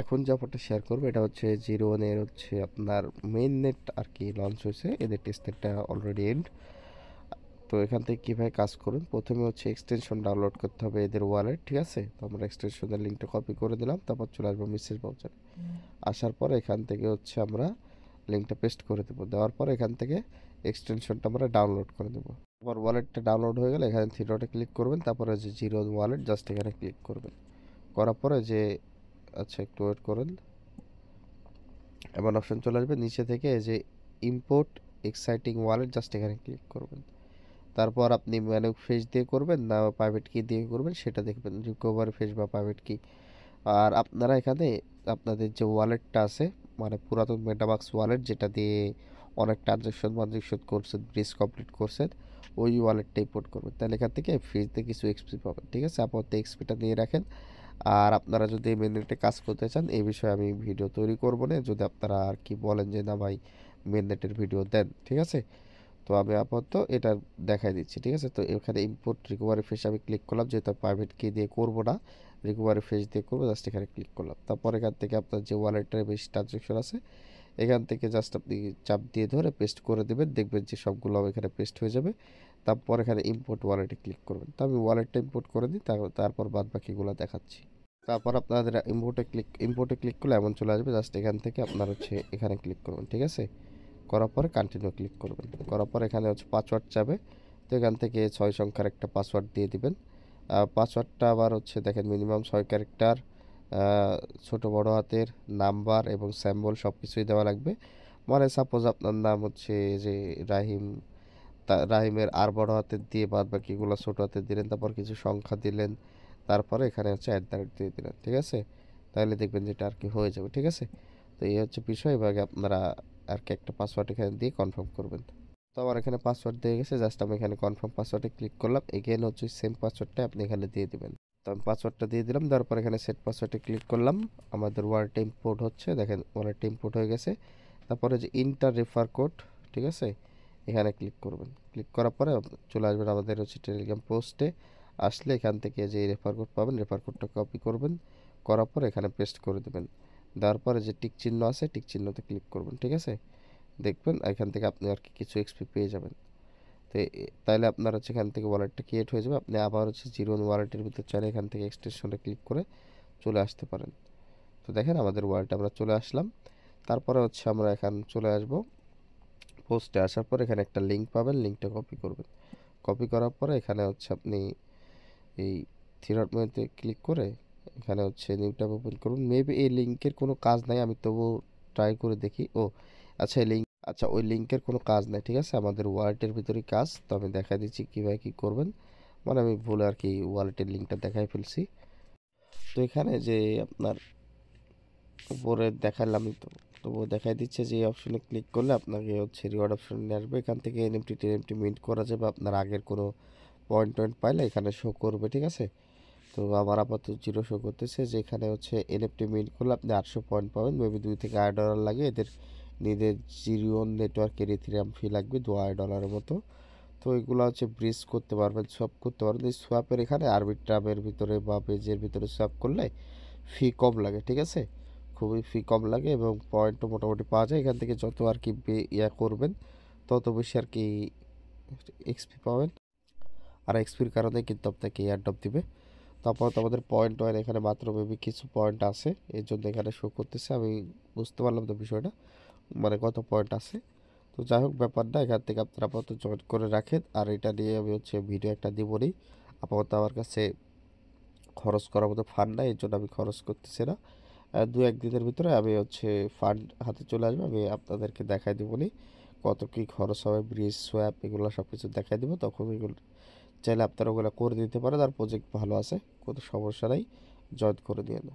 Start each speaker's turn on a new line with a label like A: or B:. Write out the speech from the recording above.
A: এখন যে অফারটা শেয়ার করবো এটা হচ্ছে জিরো ওয়ানের হচ্ছে আপনার মেইন নেট আর কি লঞ্চ হয়েছে, এদের টেস্টনেটটা অলরেডি এন্ড। তো এখান থেকে কীভাবে কাজ করুন, প্রথমে হচ্ছে এক্সটেনশন ডাউনলোড করতে হবে এদের ওয়ালেট, ঠিক আছে। তো আমরা এক্সটেনশনের লিঙ্কটা কপি করে দিলাম, তারপর চলে আসবো মেসেজ বাউচারে। আসার পর এখান থেকে হচ্ছে আমরা লিঙ্কটা পেস্ট করে দেবো, দেওয়ার পর এখান থেকে এক্সটেনশনটা আমরা ডাউনলোড করে দেবো। তারপর ওয়ালেটটা ডাউনলোড হয়ে গেলে এখানে থ্রি ডটে ক্লিক করবেন, তারপরে যে জিরো ওয়ালেট জাস্ট এখানে ক্লিক করবেন। করার পরে যে আচ্ছা একটু ওয়েট করুন, এমন অপশন চলে আসবে নিচে থেকে যে ইম্পোর্ট এক্সাইটিং ওয়ালেট, জাস্ট এখানে ক্লিক করবেন। তারপর আপনি ম্যানু ফেস দিয়ে করবেন না প্রাইভেট কি দিয়ে করবেন সেটা দেখবেন, রিকভারি ফেস বা প্রাইভেট কি। আর আপনারা এখানে আপনাদের যে ওয়ালেটটা আছে মানে পুরাতন মেটামাক্স ওয়ালেট যেটা দিয়ে অনেক ট্রানজ্যাকশন করছেন, ব্রিজ কমপ্লিট করছেন, ওই ওয়ালেটটা ইম্পোর্ট করবেন, তাহলে এখান থেকে ফ্রিতে কিছু এক্সপি পাবেন, ঠিক আছে। আপাতত এক্সপিটা নিয়ে রাখেন। আর আপনারা যদি মেননেটে কাজ করতে চান এই বিষয়ে আমি ভিডিও তৈরি করব না, যদি আপনারা আর কি বলেন যে না ভাই মেননেটের ভিডিও দেন, ঠিক আছে। তো আমি আপাতত এটা দেখাই দিচ্ছি, ঠিক আছে। তো এখানে ইম্পোর্ট রিকভারি ফেস আমি ক্লিক করলাম, যেহেতু প্রাইভেট কি দিয়ে করবো না, রিকভারি ফেস দিয়ে করবো, জাস্ট এখানে ক্লিক করলাম। তারপর এখান থেকে আপনার যে ওয়ালেটের বেশি ট্রানজ্যাকশন আছে এখান থেকে জাস্ট আপনি চাপ দিয়ে ধরে পেস্ট করে দেবেন, দেখবেন যে সবগুলো এখানে পেস্ট হয়ে যাবে। তারপর এখানে ইম্পোর্ট ওয়ালেটে ক্লিক করবেন, তো আমি ওয়ালেটটা ইম্পোর্ট করে দিই, তারপর বাদ বাকিগুলো দেখাচ্ছি। তারপর আপনাদের ইম্পোর্টে ক্লিক করলে এমন চলে আসবে, জাস্ট এখান থেকে আপনার হচ্ছে এখানে ক্লিক করবেন, ঠিক আছে। করার পরে কন্টিনিউ ক্লিক করবেন, করার পর এখানে হচ্ছে পাসওয়ার্ড চাবে, তো এখান থেকে 6 সংখ্যার একটা পাসওয়ার্ড দিয়ে দিবেন। পাসওয়ার্ডটা আবার হচ্ছে দেখেন মিনিমাম 6 ক্যারেক্টার, ছোট বড় হাতের নাম্বার এবং স্যাম্বল সব কিছুই দেওয়া লাগবে। মানে সাপোজ আপনার নাম হচ্ছে যে রাহিম, রাহিমের আর বড় হাতের দিয়ে বাদ বাকিগুলো ছোট হাতের দিলেন, তারপর কিছু সংখ্যা দিলেন, তারপরে এখানে হচ্ছে @ দিয়ে দিলেন, ঠিক আছে। তাহলে দেখবেন যেটা আর কি হয়ে যাবে, ঠিক আছে। তো এই হচ্ছে বিষয়, এভাবে আপনারা আর কি একটা পাসওয়ার্ড এখানে দিয়ে কনফার্ম করবেন। তো আমার এখানে পাসওয়ার্ড দিয়ে গেছে, জাস্ট আমি এখানে কনফার্ম পাসওয়ার্ডে ক্লিক করলাম, এগেন হচ্ছে সেম পাসওয়ার্ডটা আপনি এখানে দিয়ে দিবেন। তো আমি পাসওয়ার্ডটা দিয়ে দিলাম, দেওয়ার পর এখানে সেট পাসওয়ার্ডে ক্লিক করলাম, আমাদের ওয়ালেট ইম্পোর্ট হচ্ছে, দেখেন ওয়ালেট ইম্পোর্ট হয়ে গেছে। তারপরে যে ইন্টার রেফার কোড, ঠিক আছে, এখানে ক্লিক করবেন। ক্লিক করার পরে চলে আসবেন আমাদের হচ্ছে টেলিগ্রাম পোস্টে, আসলে এখান থেকে যে রেফার কোড পাবেন রেফার কোডটা কপি করবেন, করার পর এখানে পেস্ট করে দেবেন। দেওয়ার পরে যে টিক চিহ্ন আছে টিক চিহ্নতে ক্লিক করবেন, ঠিক আছে। দেখবেন এখান থেকে আপনি আর কি কিছু এক্সপি পেয়ে যাবেন। তো তাইলে আপনার হচ্ছে এখান থেকে ওয়ালেটটা ক্রিয়েট হয়ে যাবে, আপনি আবার হচ্ছে জিরো ওয়ালেটের ভিতর চাইলে এখান থেকে এক্সটেনশনে ক্লিক করে চলে আসতে পারেন। তো দেখেন আমাদের ওয়ালেটে আমরা চলে আসলাম। তারপরে হচ্ছে আমরা এখান চলে আসব পোস্টে, আসার পর এখানে একটা লিঙ্ক পাবেন, লিঙ্কটা কপি করবেন। কপি করার পরে এখানে হচ্ছে আপনি এই থ্রি ডট মেনুতে ক্লিক করে এখানে হচ্ছে নিউ ট্যাব ওপেন করুন। মেবি এই লিঙ্কের কোনো কাজ নাই, আমি তবু ট্রাই করে দেখি। ও আচ্ছা, এই লিঙ্ক, আচ্ছা ওই লিঙ্কের কোনো কাজ নাই, ঠিক আছে, আমাদের ওয়ালেটের ভিতরেই কাজ। তো আমি দেখা দিচ্ছি কীভাবে কী করবেন, মানে আমি ভুলে আর কি ওয়ালেটের লিঙ্কটা দেখাই ফেলছি। তো এখানে যে আপনার উপরে দেখালামই, তো তবুও দেখাই দিচ্ছে যে এই অপশনে ক্লিক করলে আপনাকে হচ্ছে রিওয়ার্ড অপশন নিয়ে আসবে, এখান থেকে এনএফটি টেনএফটি মিন্ট করা যাবে, আপনার আগের কোনো পয়েন্ট টয়েন্ট পাইলে এখানে শো করবে, ঠিক আছে। তো আমার আপাতত জিরো শো করতেছে, যে এখানে হচ্ছে এনএফটি মিন্ট করলে আপনি 800 পয়েন্ট পাবেন, মেবি $2 থেকে $8 লাগে, এদের নিজের জিরিয়ন নেটওয়ার্কের ইথেরিয়াম ফি লাগবে $2 মতো। তো এগুলো হচ্ছে ব্রিজ করতে পারবেন, সোয়াপ করতে পারবেন। এই সোয়াপের এখানে আরবিট্রামের ভিতরে বা পেজের ভিতরে সোয়াপ করলে ফি কম লাগে, ঠিক আছে, খুবই ফি কম লাগে এবং পয়েন্টও মোটামুটি পাওয়া যায়। এখান থেকে যত আর কি ইয়া করবেন তত বেশি আর কি এক্সপি পাবেন, আর এক্সপির কারণে কিন্তু আপনাকে এয়ারড্রপ দিবে। তারপর তো আমাদের পয়েন্ট ওয়ান এখানে মাত্র মেবি কিছু পয়েন্ট আছে, এর জন্য এখানে শো করতেছে, আমি বুঝতে পারলাম তো বিষয়টা, মানে কত পয়েন্ট আছে। তো যাই হোক ব্যাপার না, এখান থেকে আপনারা আপাতত জয়েন করে রাখেন। আর এটা নিয়ে আমি হচ্ছে ভিডিও একটা দিবনি, আপাতত আমার কাছে খরচ করার মতো ফান্ড নাই, এর জন্য আমি খরচ করতেছি না। 2-1 দিনের ভিতরে আমি হচ্ছে ফান্ড হাতে চলে আসবে, আমি আপনাদেরকে দেখাই দেবনি কত কী খরচ হবে, ব্রিজ সোয়াপ এগুলো সব কিছু দেখাই দেবো, তখন এগুলো চাইলে আপনারা ওগুলো করে দিতে পারেন। আর প্রজেক্ট ভালো আছে, কোনো সমস্যা নাই, জয়েন করে দিয়ে না।